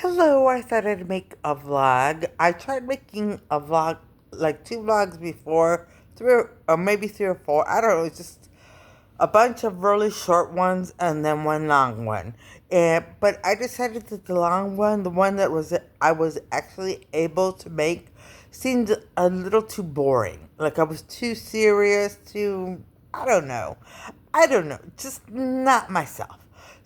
Hello, I thought I'd make a vlog. I tried making a vlog, like two vlogs before, or maybe three or four. I don't know, it's just a bunch of really short ones and then one long one. But I decided that the long one, the one that was I was actually able to make, seemed a little too boring. Like I was too serious, I don't know, just not myself.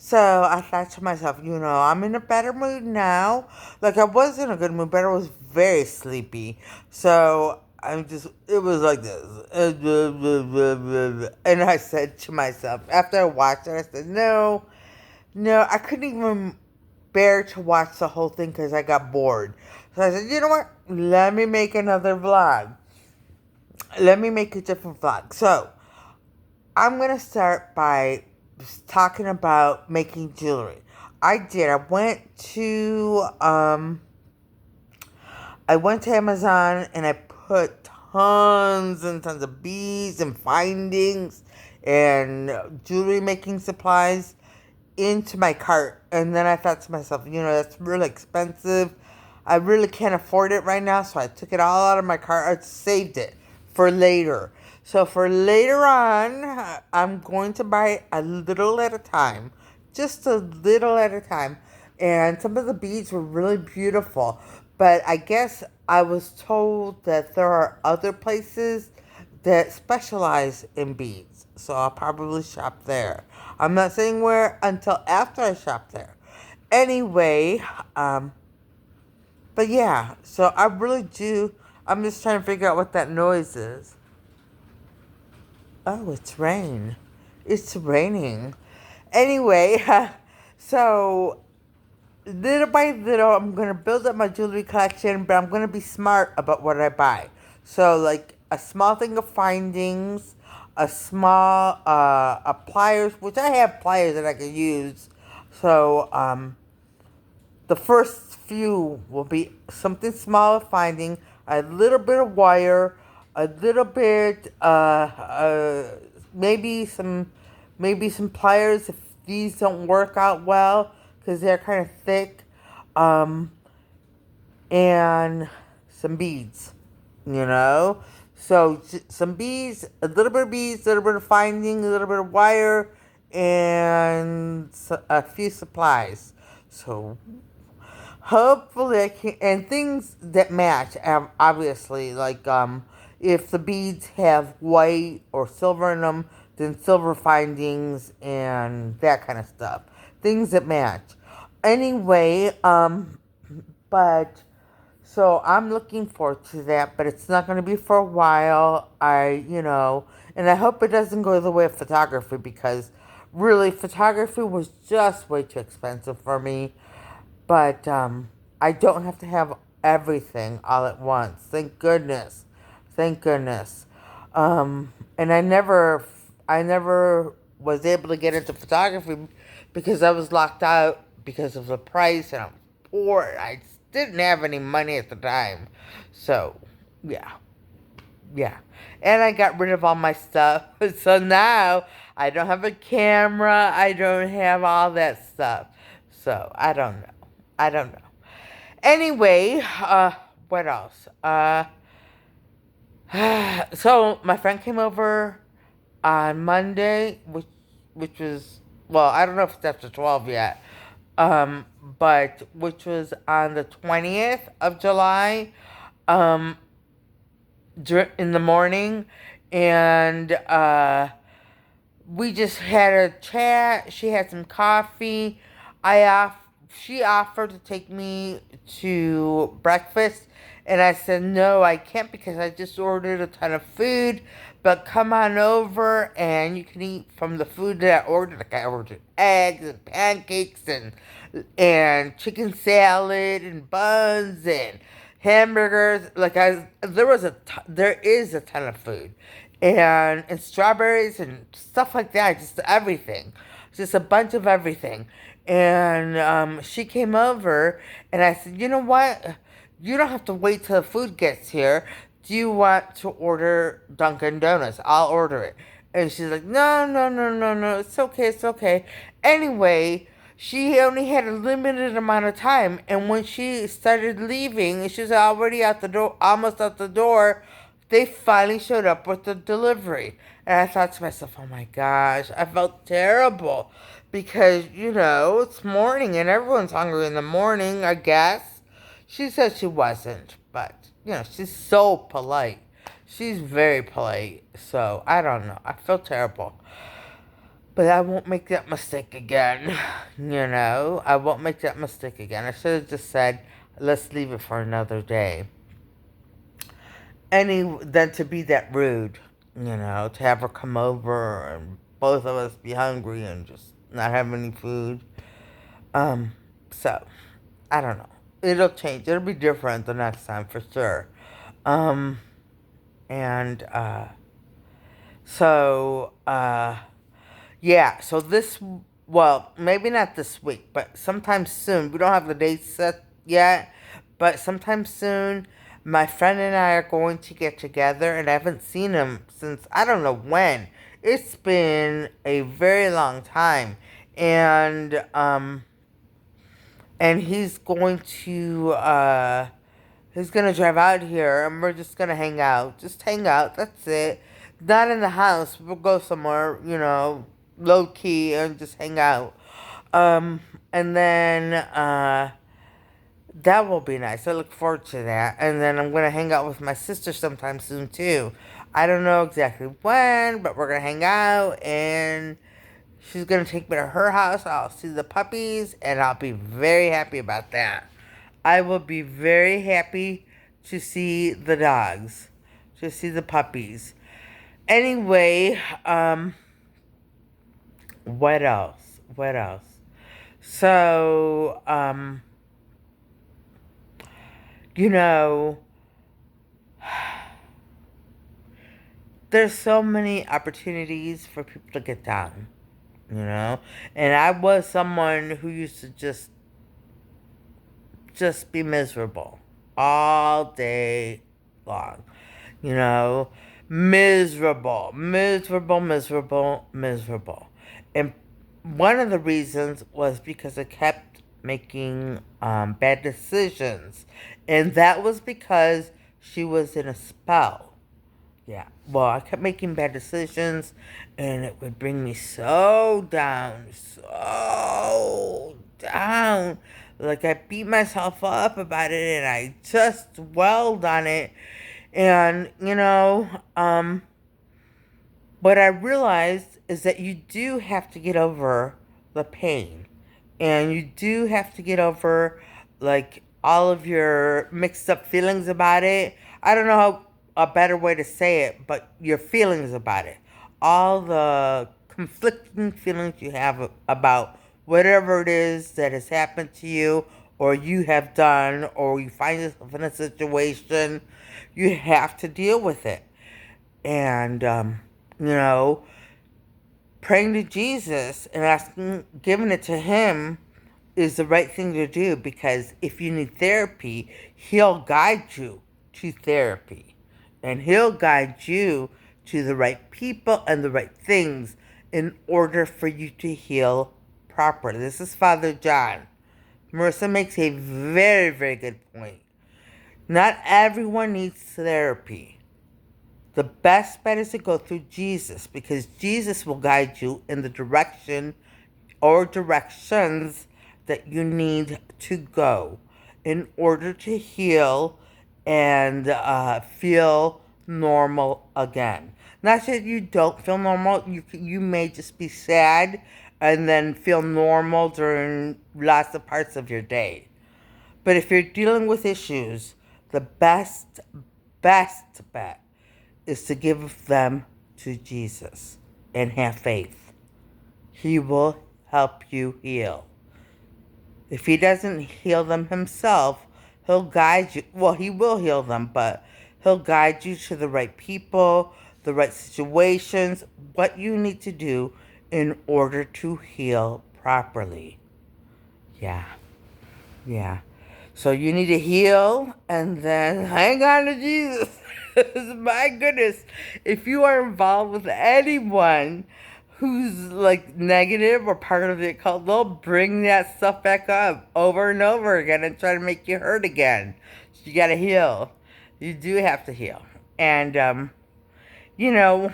So I thought to myself, I'm in a better mood now. Like I was in a good mood, but I was very sleepy. So it was like this. And I said to myself, after I watched it, I said, no, no, I couldn't even bear to watch the whole thing because I got bored. So I said, you know what? Let me make another vlog. Let me make a different vlog. So I'm going to start by talking about making jewelry. I did. I went to Amazon and I put tons and tons of beads and findings and jewelry making supplies into my cart. And then I thought to myself, that's really expensive. I really can't afford it right now. So I took it all out of my cart. I saved it for later. So for later on, I'm going to buy a little at a time. Just a little at a time. And some of the beads were really beautiful. But I guess I was told that there are other places that specialize in beads. So I'll probably shop there. I'm not saying where until after I shop there. Anyway, but yeah, so I really do. I'm just trying to figure out what that noise is. Oh, it's rain. It's raining. Anyway, so little by little, I'm going to build up my jewelry collection, but I'm going to be smart about what I buy. So, like a small thing of findings, a small pliers, which I have pliers that I can use. So, the first few will be something small of finding, a little bit of wire, a little bit, maybe some pliers if these don't work out well because they're kind of thick, um, and some beads, you know. So some beads, a little bit of beads, a little bit of finding, a little bit of wire, and a few supplies. So hopefully I can, and things that match, obviously, like, if the beads have white or silver in them, then silver findings and that kind of stuff. Things that match. Anyway, but, so I'm looking forward to that, but it's not going to be for a while. And I hope it doesn't go the way of photography because really photography was just way too expensive for me. But I don't have to have everything all at once. Thank goodness. Thank goodness. And I never was able to get into photography because I was locked out because of the price and I'm poor. I didn't have any money at the time. So, yeah. Yeah. And I got rid of all my stuff. So now I don't have a camera. I don't have all that stuff. So I don't know. I don't know. Anyway, what else? So my friend came over on Monday, which was, well, I don't know if it's after 12 yet. But which was on the 20th of July. Um, in the morning, and we just had a chat. She had some coffee. She offered to take me to breakfast, and I said no, I can't because I just ordered a ton of food. But come on over, and you can eat from the food that I ordered. Like I ordered eggs and pancakes and chicken salad and buns and hamburgers. There is a ton of food, and strawberries and stuff like that. Just everything, just a bunch of everything. And she came over, and I said, you know what? You don't have to wait till the food gets here. Do you want to order Dunkin' Donuts? I'll order it. And she's like, no, no, no, no, no. It's okay. It's okay. Anyway, she only had a limited amount of time, and when she started leaving, she was already out the door, almost out the door. They finally showed up with the delivery, and I thought to myself, "Oh my gosh!" I felt terrible because it's morning and everyone's hungry in the morning. I guess she said she wasn't, but she's so polite. She's very polite, so I don't know. I feel terrible. But I won't make that mistake again. I won't make that mistake again. I should have just said, let's leave it for another day. Than to be that rude, to have her come over and both of us be hungry and just not have any food. So, I don't know. It'll change. It'll be different the next time for sure. Um, and, so, yeah, so well, maybe not this week, but sometime soon. We don't have the date set yet, but sometime soon, my friend and I are going to get together, and I haven't seen him since I don't know when. It's been a very long time, and he's going to drive out here, and we're just gonna hang out. Just hang out. That's it. Not in the house. We'll go somewhere, low key, and just hang out. And then that will be nice. I look forward to that. And then I'm gonna hang out with my sister sometime soon too. I don't know exactly when, but we're gonna hang out, and she's gonna take me to her house. I'll see the puppies, and I'll be very happy about that. I will be very happy to see the dogs, to see the puppies. Anyway, what else? What else? So, you know, there's so many opportunities for people to get down, and I was someone who used to just be miserable all day long, you know, miserable, miserable, miserable, miserable. And one of the reasons was because I kept making bad decisions, and that was because she was in a spell. Yeah, well, I kept making bad decisions, and it would bring me so down, so down. Like, I beat myself up about it, and I just dwelled on it. And, what I realized is that you do have to get over the pain. And you do have to get over, like, all of your mixed up feelings about it. I don't know how a better way to say it, but your feelings about it. All the conflicting feelings you have about whatever it is that has happened to you, or you have done, or you find yourself in a situation, you have to deal with it. And, you know, praying to Jesus and asking, giving it to Him is the right thing to do, because if you need therapy, He'll guide you to therapy, and He'll guide you to the right people and the right things in order for you to heal properly. This is Father John. Marissa makes a very, very good point. Not everyone needs therapy. The best bet is to go through Jesus, because Jesus will guide you in the direction or directions that you need to go in order to heal and feel normal again. Not that you don't feel normal. You may just be sad and then feel normal during lots of parts of your day. But if you're dealing with issues, the best bet is to give them to Jesus and have faith. He will help you heal. If He doesn't heal them Himself, He'll guide you. Well, He will heal them, but He'll guide you to the right people, the right situations, what you need to do in order to heal properly. Yeah. So you need to heal and then hang on to Jesus. My goodness. If you are involved with anyone who's like negative or part of the occult, they'll bring that stuff back up over and over again and try to make you hurt again. So you gotta heal. You do have to heal. And, you know,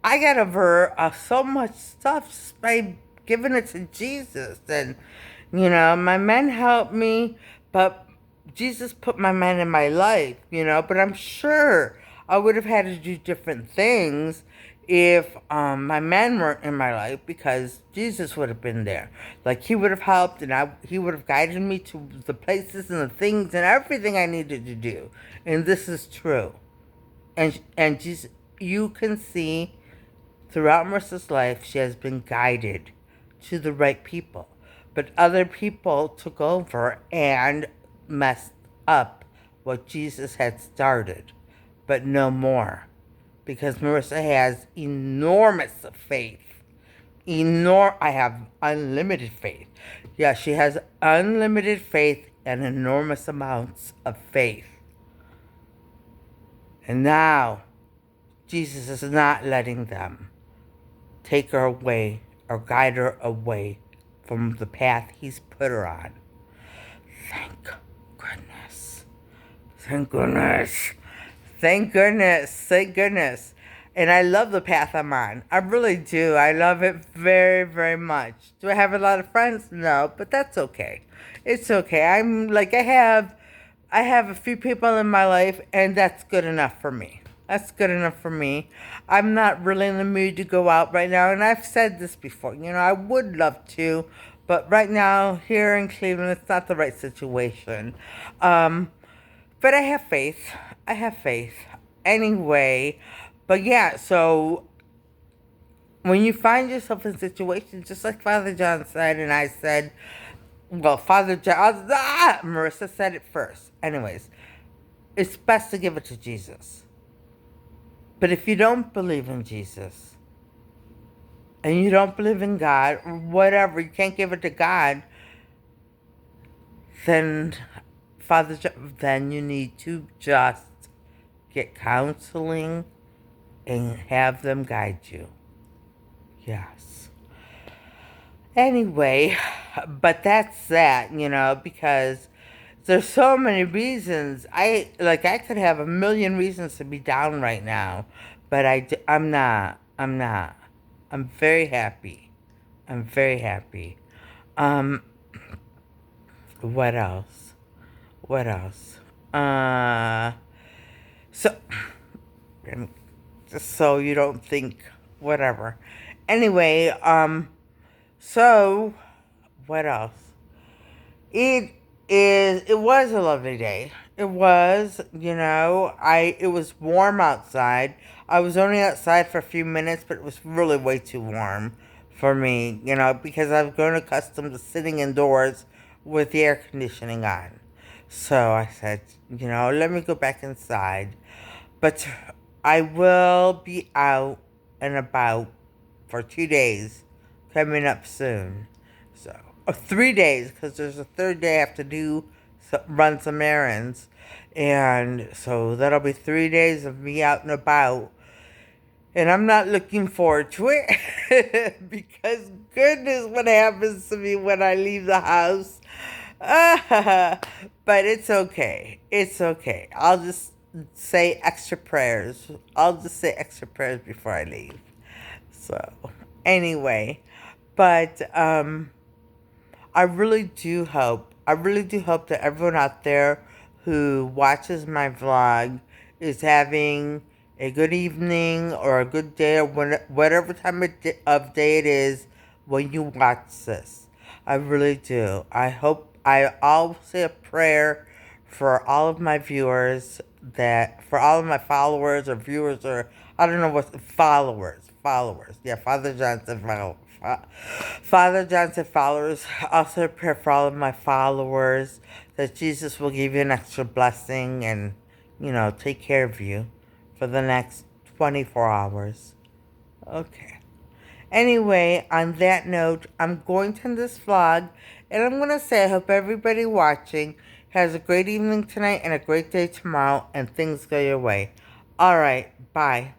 I got over so much stuff just by giving it to Jesus. And, you know, my men helped me, but Jesus put my men in my life, you know. But I'm sure I would have had to do different things if my men weren't in my life, because Jesus would have been there. Like, he would have helped, and he would have guided me to the places and the things and everything I needed to do. And this is true. And Jesus, you can see throughout Marissa's life, she has been guided to the right people. But other people took over and messed up what Jesus had started, but no more. Because Marissa has enormous faith. I have unlimited faith. Yeah, she has unlimited faith and enormous amounts of faith. And now, Jesus is not letting them take her away or guide her away from the path he's put her on. Thank goodness. Thank goodness. Thank goodness. Thank goodness. And I love the path I'm on. I really do. I love it very, very much. Do I have a lot of friends? No, but that's okay. It's okay. I have a few people in my life, and that's good enough for me. That's good enough for me. I'm not really in the mood to go out right now, and I've said this before. You know, I would love to, but right now, here in Cleveland, it's not the right situation. But I have faith. I have faith. Anyway, but yeah, so when you find yourself in situations, just like Father John said, and I said, well, Father John, Marissa said it first. Anyways, it's best to give it to Jesus. But if you don't believe in Jesus, and you don't believe in God, or whatever, you can't give it to God, then then you need to just get counseling and have them guide you. Yes. Anyway, but that's that, you know, because there's so many reasons. I could have a million reasons to be down right now, but I'm not. I'm not. I'm very happy. I'm very happy. What else? What else? So, just so you don't think, whatever. Anyway, so, what else? It was a lovely day. It was, you know, it was warm outside. I was only outside for a few minutes, but it was really way too warm for me, you know, because I've grown accustomed to sitting indoors with the air conditioning on. So I said, you know, let me go back inside. But I will be out and about for 2 days coming up soon. So, 3 days, because there's a third day I have to run some errands. And so that'll be 3 days of me out and about. And I'm not looking forward to it because goodness, what happens to me when I leave the house. But it's okay. It's okay. I'll just say extra prayers. I'll just say extra prayers before I leave. So, anyway, but I really do hope that everyone out there who watches my vlog is having a good evening or a good day or whatever time of day it is when you watch this. I really do. I'll say a prayer for all of my viewers, for all of my followers or viewers, or I don't know what, followers. Yeah, Father John said followers. Father John said followers. Also pray for all of my followers that Jesus will give you an extra blessing and, you know, take care of you for the next 24 hours. Okay. Anyway, on that note, I'm going to end this vlog, and I'm going to say I hope everybody watching has a great evening tonight and a great day tomorrow, and things go your way. All right, bye.